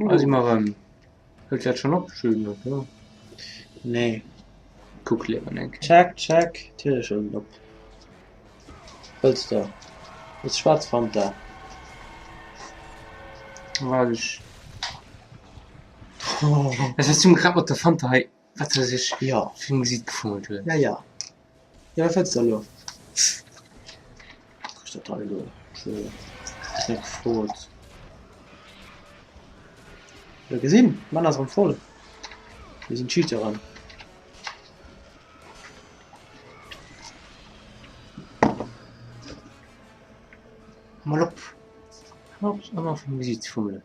Also mal hört jetzt schon abgeschrieben, oder? Nee. Guck lieber nicht. Check. Telefon op. Willst du? Das Schwarzfanta. Weil ich. Oh. Das heißt, du gerade mit der Fanta, was das ist, Ja. für Musik gefunden wird. Ja. Ja, was willst du da? Ist das toll, du. Schön. Ich bin gefroht. Ja, gesehen? Mann, das ist voll. Wir sind Cheateran. Mal ab. Einmal für Musik zu fummeln.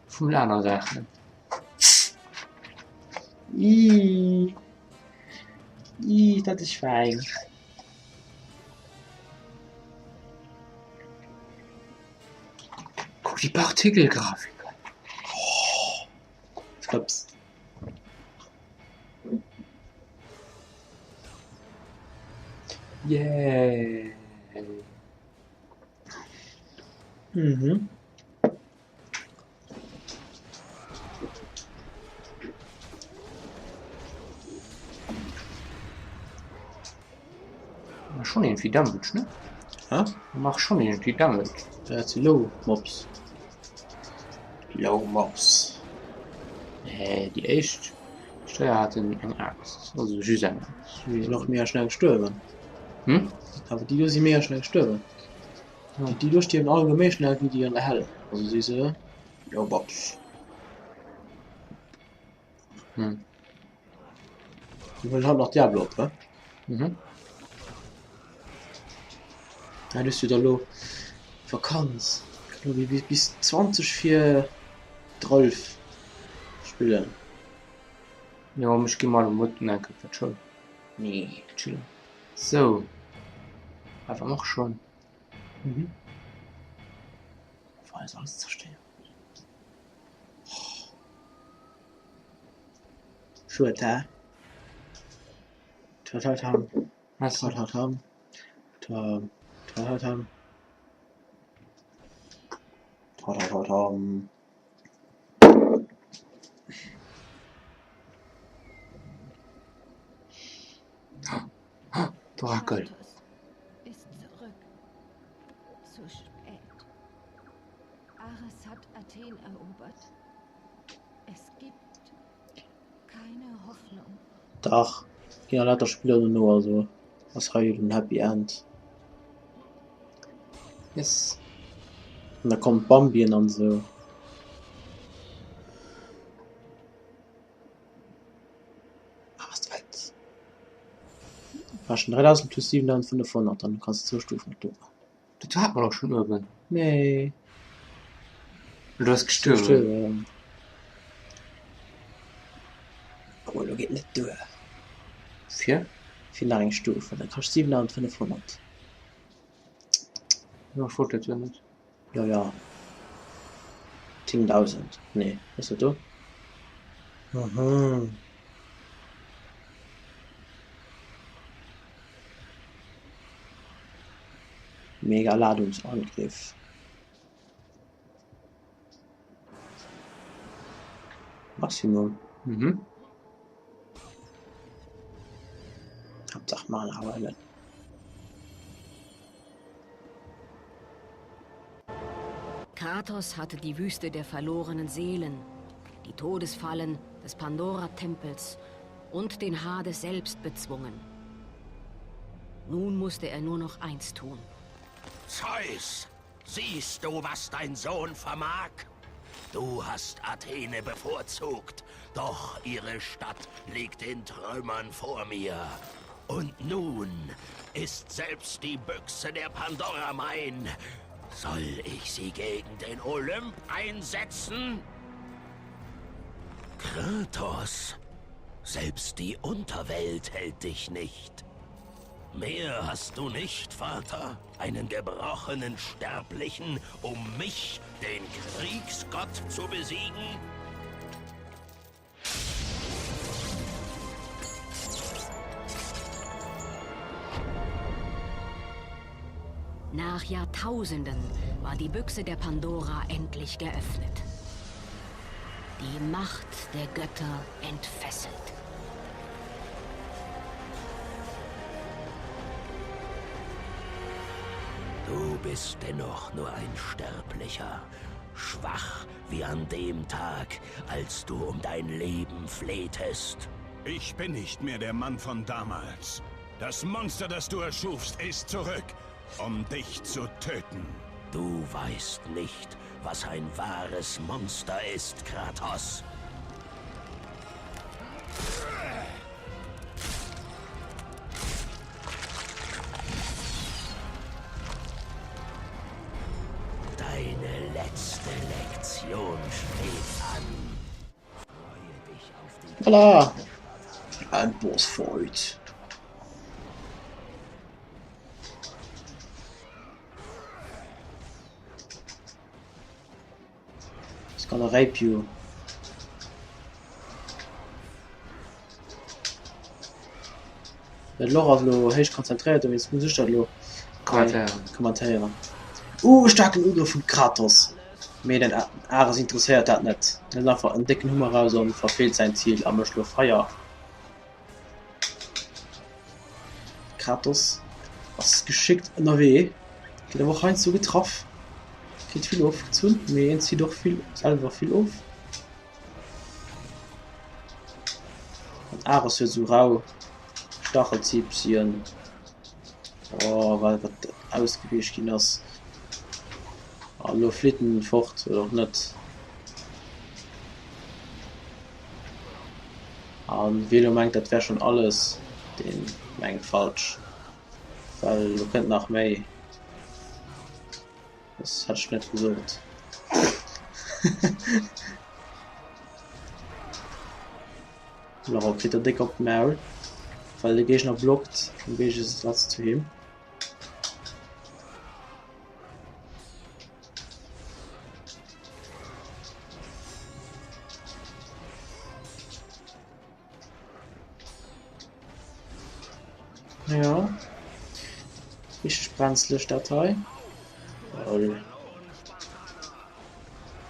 Fummeln andere Sachen. Das ist fein. Guck die Partikelgrafik. Flips. Yeah. Mhm. Mach schon irgendwie Damage, ne? Ja? Mach schon irgendwie Damage. Das ist Low Mobs. Low Mobs. Die echt Steuer hat eine Axt. Also süß eine Axt. Die noch mehr schnell gestorben. Hm? Aber die sind mehr schnell gestorben. Ja. Die durchstehen allgemein schnell wie die in der Hell. Also diese Low Mobs. Hm. Die wollen halt noch Diablo, ne? Mhm. Da hast du da lo Vakanz. Ich glaube, bis 20 für 12 spielen. Ja, ich geh mal mit und dann kriegt das schon. Nee. Chill. So. Einfach mach schon. Mhm. Vor allem alles zerstören. Schulter. Tatam. Was? Tatam. Tatam. Tatam. Drakel. Kratos ist zurück. Zu spät. Ares hat Athen erobert. Es gibt keine Hoffnung. Doch. Ja, leider Spieler nur so. Was heißt ein Happy End? Yes. Und da kommt Bambi und so. Was weit? War schon 3000 plus 7500, dann kannst du 2 Stufen tun. Das hat man doch schon irgendwann. Nee. Du hast gestorben. Stimmt. Aber du geht nicht durch. Vier? Für lange Stufen. Dann kannst du 7500. Ja, ich wollte das ja nicht. Ja. 10.000. Nee, was ist das? Aha. Mega Ladungsangriff. Maximum. Mhm. Hauptsache mal arbeiten. Kratos hatte die Wüste der verlorenen Seelen, die Todesfallen des Pandora-Tempels und den Hades selbst bezwungen. Nun musste er nur noch eins tun. Zeus, siehst du, was dein Sohn vermag? Du hast Athene bevorzugt, doch ihre Stadt liegt in Trümmern vor mir. Und nun ist selbst die Büchse der Pandora mein. Soll ich sie gegen den Olymp einsetzen? Kratos, selbst die Unterwelt hält dich nicht. Mehr hast du nicht, Vater. Einen gebrochenen Sterblichen, um mich, den Kriegsgott, zu besiegen? Nach Jahrtausenden war die Büchse der Pandora endlich geöffnet. Die Macht der Götter entfesselt. Du bist dennoch nur ein Sterblicher, schwach wie an dem Tag, als du um dein Leben flehtest. Ich bin nicht mehr der Mann von damals. Das Monster, das du erschufst, ist zurück, um dich zu töten. Du weißt nicht, was ein wahres Monster ist, Kratos. Deine letzte Lektion steht an. Freue dich auf die... Voilà! Ein Bossfight. It's gonna rape you. Der Laura lo heich konzentriert, jetzt muss ich das lo kommentieren. Starken Ugriff von Kratos. Mir den Ares interessiert dat net. Den einfach einen dicken Hummer raus und verfehlt sein Ziel am Schlo Feier. Kratos, was geschickt NRW. Geht aber auch eins so getroffen. Geht viel auf zu. Mir zieht doch viel selber viel auf. Und Ares wird so rau. Stachelzipsieren. Oh, weil was ausgewischt ging das. Hallo Flitten fort oder nicht. Und Velo meint, das wäre schon alles. Den meint falsch. Weil du könnt nach May. Das hat ich nicht gesagt. Noch kriegt er dick auf den Maul. Weil der Gegner blockt, dann gehe ich das Platz zu ihm. Ja. Richtig brenzlig Datei.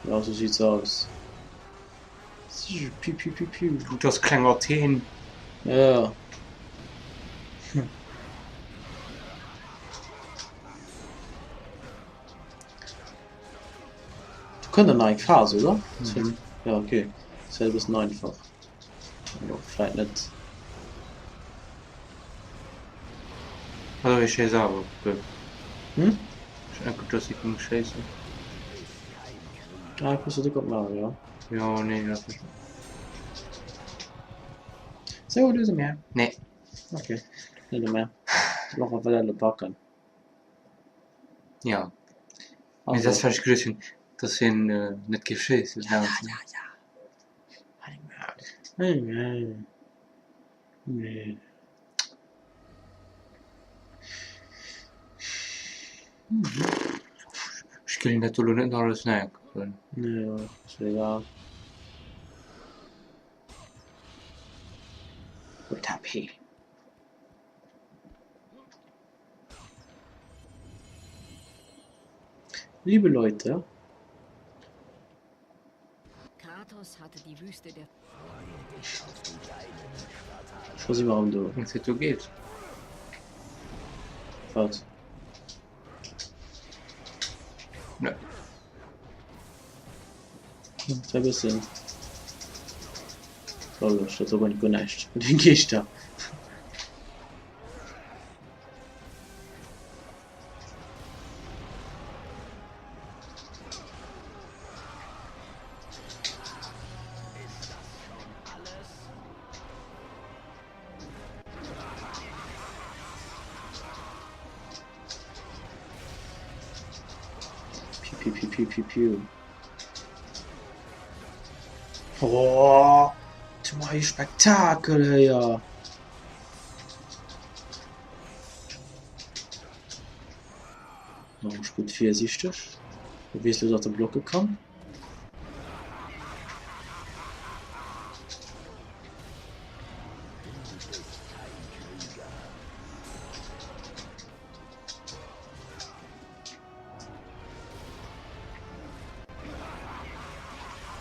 Ja, so sieht's aus. Piu, piu, piu, piu. Du das kleiner Teen. Ja. Du könntest eine Phase, oder? Ja, okay. Das wäre ein bisschen einfach. Ja, vielleicht nicht. Also ich scheiße aber. Hm? Ich habe das ich nicht scheiße. Ja, ich muss dich auch machen, ja. Ja, nee, das ist. So, du sind mehr. Nee. Okay. Nicht mehr. Noch mal weiter backen. Ja. Also, Das falsch grüßen. Das sind nicht gescheiße. Ja. Nein. Nee. Ich kann nicht nicht alles nehmen. Ja, ist egal. Gut, HP. Liebe Leute, Kratos hatte die Wüste der... ich weiß nicht, warum du. Wenn es so geht. Was? Ne. Ein bisschen. Lol, steht aber nicht nicht. Und den geh ich da. Piu. Oh, tu mal Spektakel her. Noch gut viersichtig. Wie ist du aus der Block gekommen?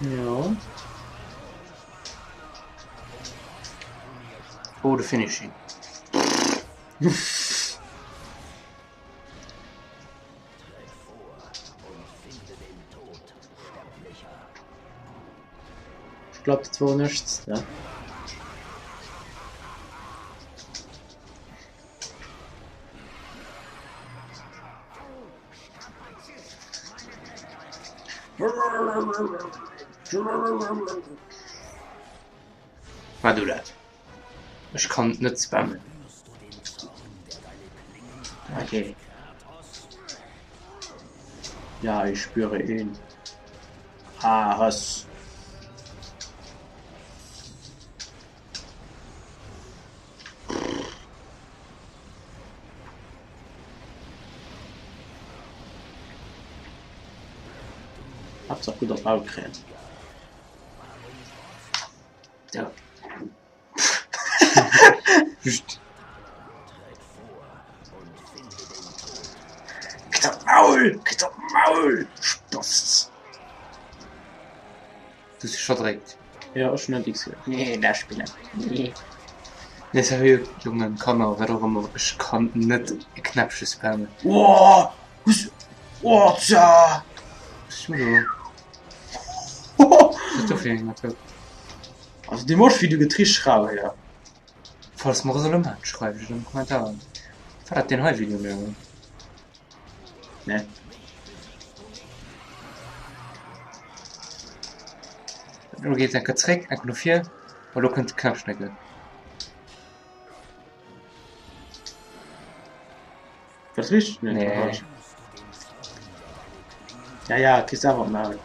Ja. Oh, the finishing. Ich glaube, das war nichts. Ja. Was du das? Ich kann nicht spammen. Okay. Ja, ich spüre ihn. Hass. Hab's auch gut auf Auge gekriegt. Ja. Geht auf Maul! Geht auf Maul! Stoss! Du bist schon direkt. Ja, schon ein X. Nee, der Spieler. Nee. Ne, seriös, Jungen, kann auch, wer auch immer. Ich kann nicht Knäpfchen spammen. Oh! Oh, tja! Was ist mir da? Das ist doch viel gemacht. Also, die Mordvideo getrieben schraube, ja. Falls man so eine Mann schreibt, in den Kommentaren. Verrat den Heu-Video mehr. Ne. Du gehst ein Zurück, ein nur 4, weil du könnt knapp schnecken. Was richtig? Nee. Ja, ja, kriegst einfach mal.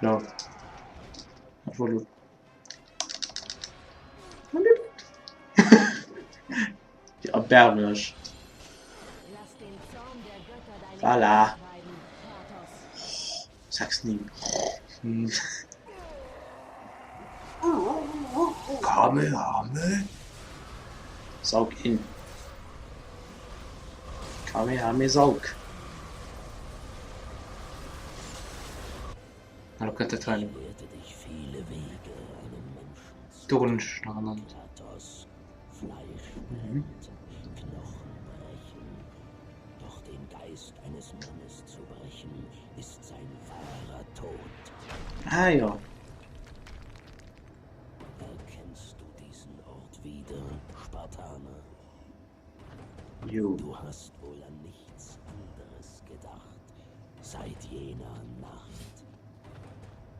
No. Absolut. Wie erbärmlich. Voilà. Sag's nie. Hm. Kamehame? Saug ihn. Kamehame Saug. Na, du könntest rein. Lehrte dich viele Wege, einem Menschen Du nicht nacheinander. Kratos, Fleisch brennt, Knochen brechen. Doch den Geist eines Mannes zu brechen, ist sein wahrer Tod. Ah ja. Erkennst du diesen Ort wieder, Spartaner? Jo. Du hast wohl an nichts anderes gedacht, seit jener Nacht.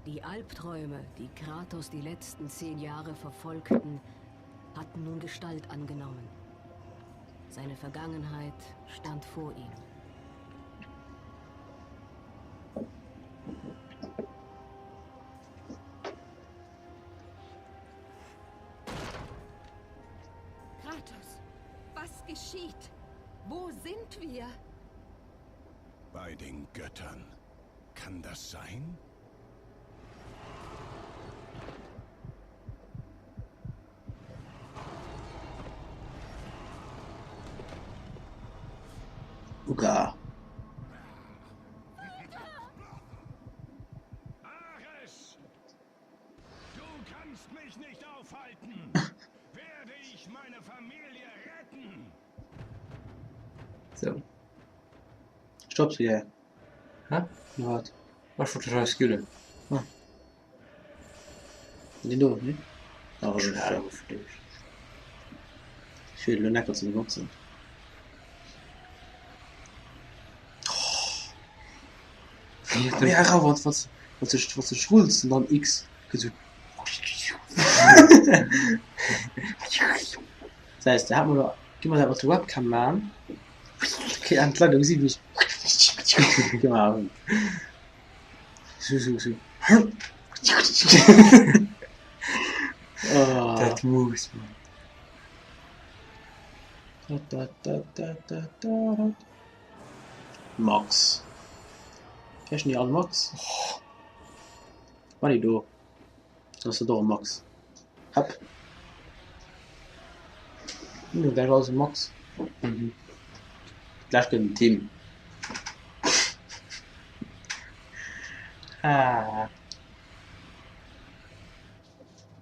Die Albträume, die Kratos die letzten 10 Jahre verfolgten, hatten nun Gestalt angenommen. Seine Vergangenheit stand vor ihm. Kratos, was geschieht? Wo sind wir? Bei den Göttern. Kann das sein? Uga. Ares! Du kannst mich nicht aufhalten! Werde ich meine Familie retten? So. Stopp sie, ja. Hä? Wat? Was für total Skille? Die doof, ne? Oh, Ja, ja. für dich. Ich will nur lecker zu nutzen. Ja, aber was du schwulst und dann X. Das heißt, da hat man da, gib mal da auf die Webcam machen. Okay, an klar, du siehst mich. Genau. So. Oh. Das muss man. Da. Max. Kennst du nicht an Max? War nicht du. Das ist doch ein Max. Hab. Der ist also Max. Mhm. gleich ein Team.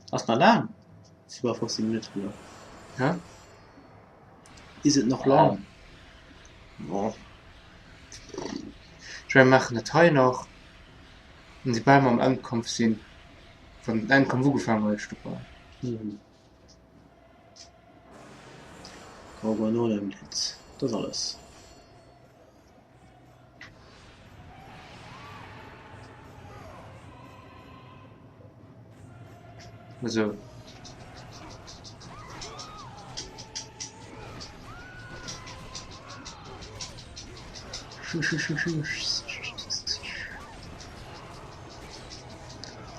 Was noch lang? Das ist über 15 Minuten. Oder? Ja? Ist es noch lang? Ja. Wir machen das heute noch. Und sie beide am Ankunft sind. Von einem kommen wo gefangen ist. Organone im Blitz. Das alles. Also.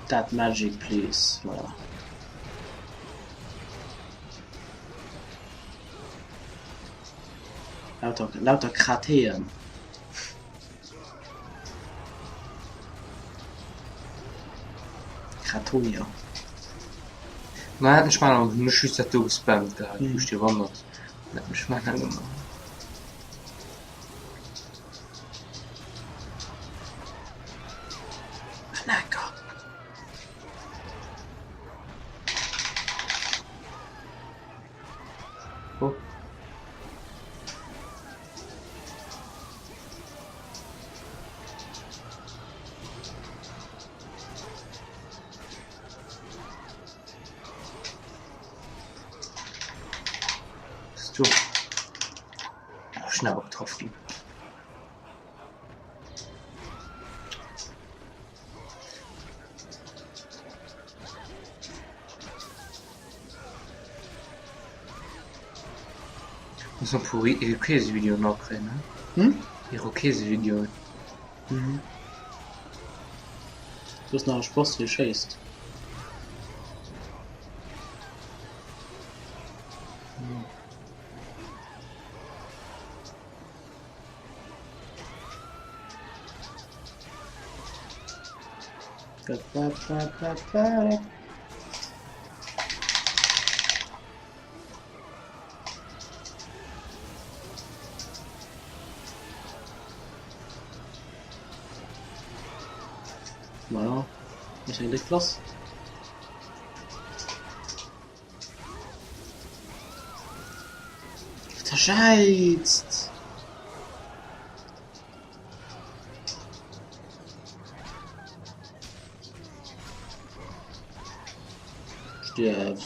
That magic, please. Voilà. Lauter Krateren. Kratonia. Man hat nicht mal noch eine Schüsse gespammt gehabt. Ich wusste wundert. Das hat mich mal gemacht. Lecker. Oh. So. Schnell getroffen. Muss man pour Irokese-Video noch kriegen, ne? Irokese-Video. Du hast noch einen Spaß geschäst. Voilà. Is hij in de klas? Verscheizt! Stirb.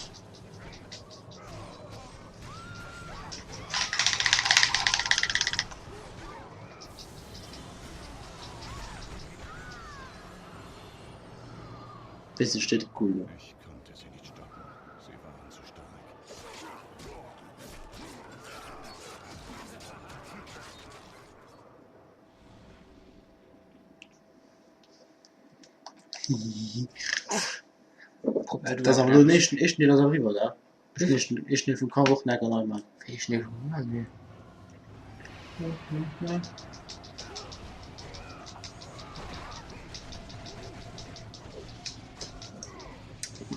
Bisschen steht cool. Ich konnte sie nicht stoppen. Sie waren zu stark. Das aber nur nicht die das rüber da. Ich nicht von kaum Wochen necker neu Ich nicht. Nee.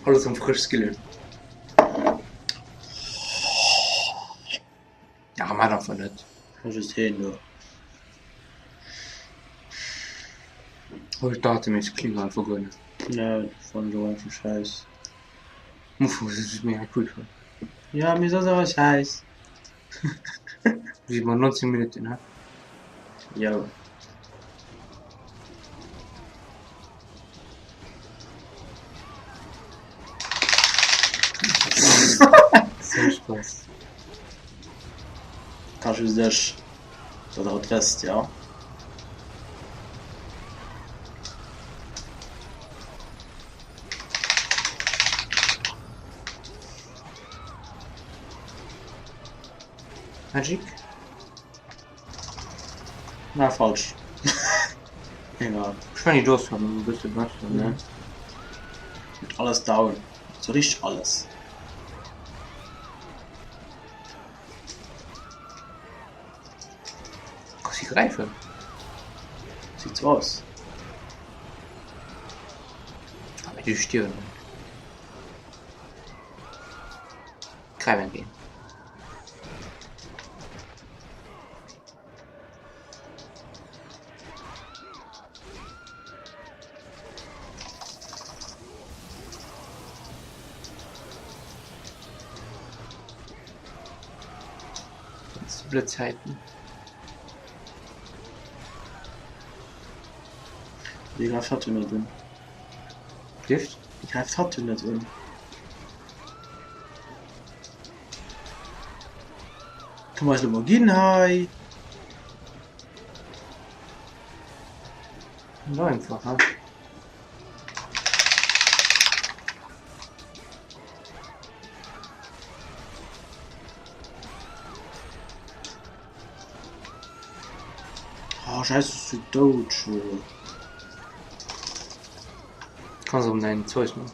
Alles am frisch skillen. Ja, man davon nicht. Das ist hin nur. Ich dachte mir, es klingt einfach gut. Ja, von so einfach Scheiß. Das ist mir cool. Ja, mir ist das aber Scheiß. Wie bei 19 Minuten, ne? Ja. So Spaß. Kannst du das oder Rest, ja? Magic? Na, falsch. Egal. Ich kann nicht durchfahren, ein bisschen was, ne? Alles down. So richtig alles. Kann ich greifen? Sieht so aus. Aber die Stirn. Greifen gehen. Blödzeiten. Die greift hat nicht um. Gift? Die greift hat nicht um. Kann man es nochmal gehen, hi? Ja, einfach, ha? Oh, scheiße, ist zu tot. Kannst du um dein Zeug machen.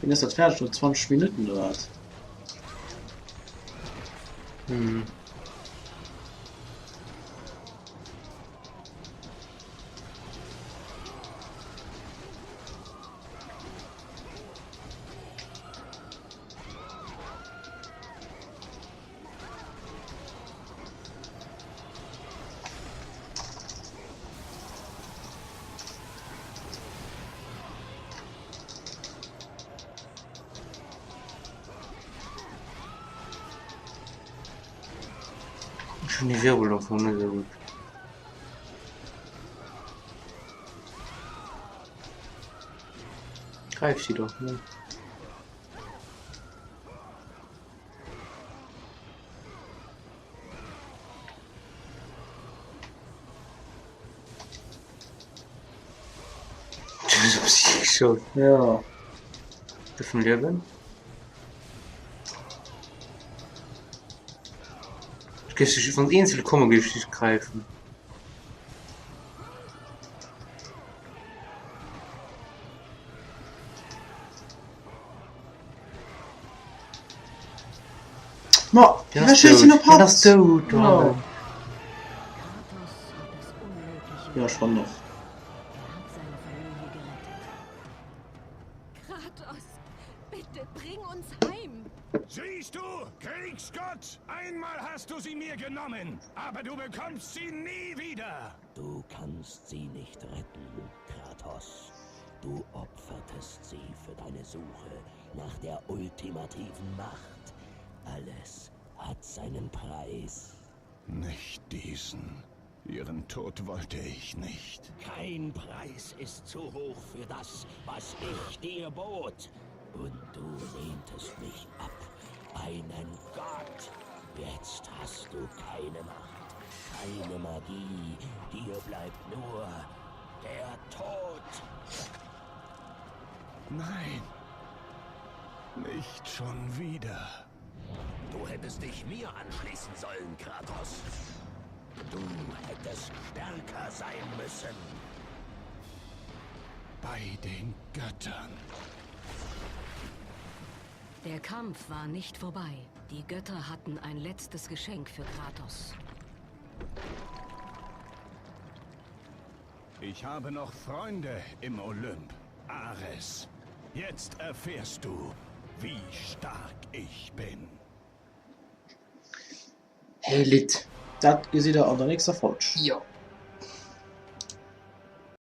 Wenn das fertig schon 20 Minuten oder was? Hm. Schon die Wirbel davon, ne, sehr gut. Greif sie doch, ne? Das ist ich schon. Ja. Dürfen leben? Du gehst dich von Insel kommen, gehst dich greifen. Ma, Ja, wer schießt ihn auf Ja, das Hals? ist tot, Ja. Mann. Kratos hat das Unmögliche Ja, schon noch. Er hat seine Familie gerettet. Kratos, bitte bring uns heim. Siehst du, Kriegsgott, einmal hast du sie mir genommen, aber du bekommst sie nie wieder. Du kannst sie nicht retten, Kratos. Du opfertest sie für deine Suche nach der ultimativen Macht. Alles hat seinen Preis. Nicht diesen. Ihren Tod wollte ich nicht. Kein Preis ist zu hoch für das, was ich dir bot. Und du lehntest mich ab. Einen Gott. Jetzt hast du keine Macht, keine Magie. Dir bleibt nur der Tod. Nein. Nicht schon wieder. Du hättest dich mir anschließen sollen, Kratos. Du hättest stärker sein müssen. Bei den Göttern. Der Kampf war nicht vorbei. Die Götter hatten ein letztes Geschenk für Kratos. Ich habe noch Freunde im Olymp. Ares. Jetzt erfährst du, wie stark ich bin. Hey, Lit. Das sieht er an der nächsten Folge. Ja.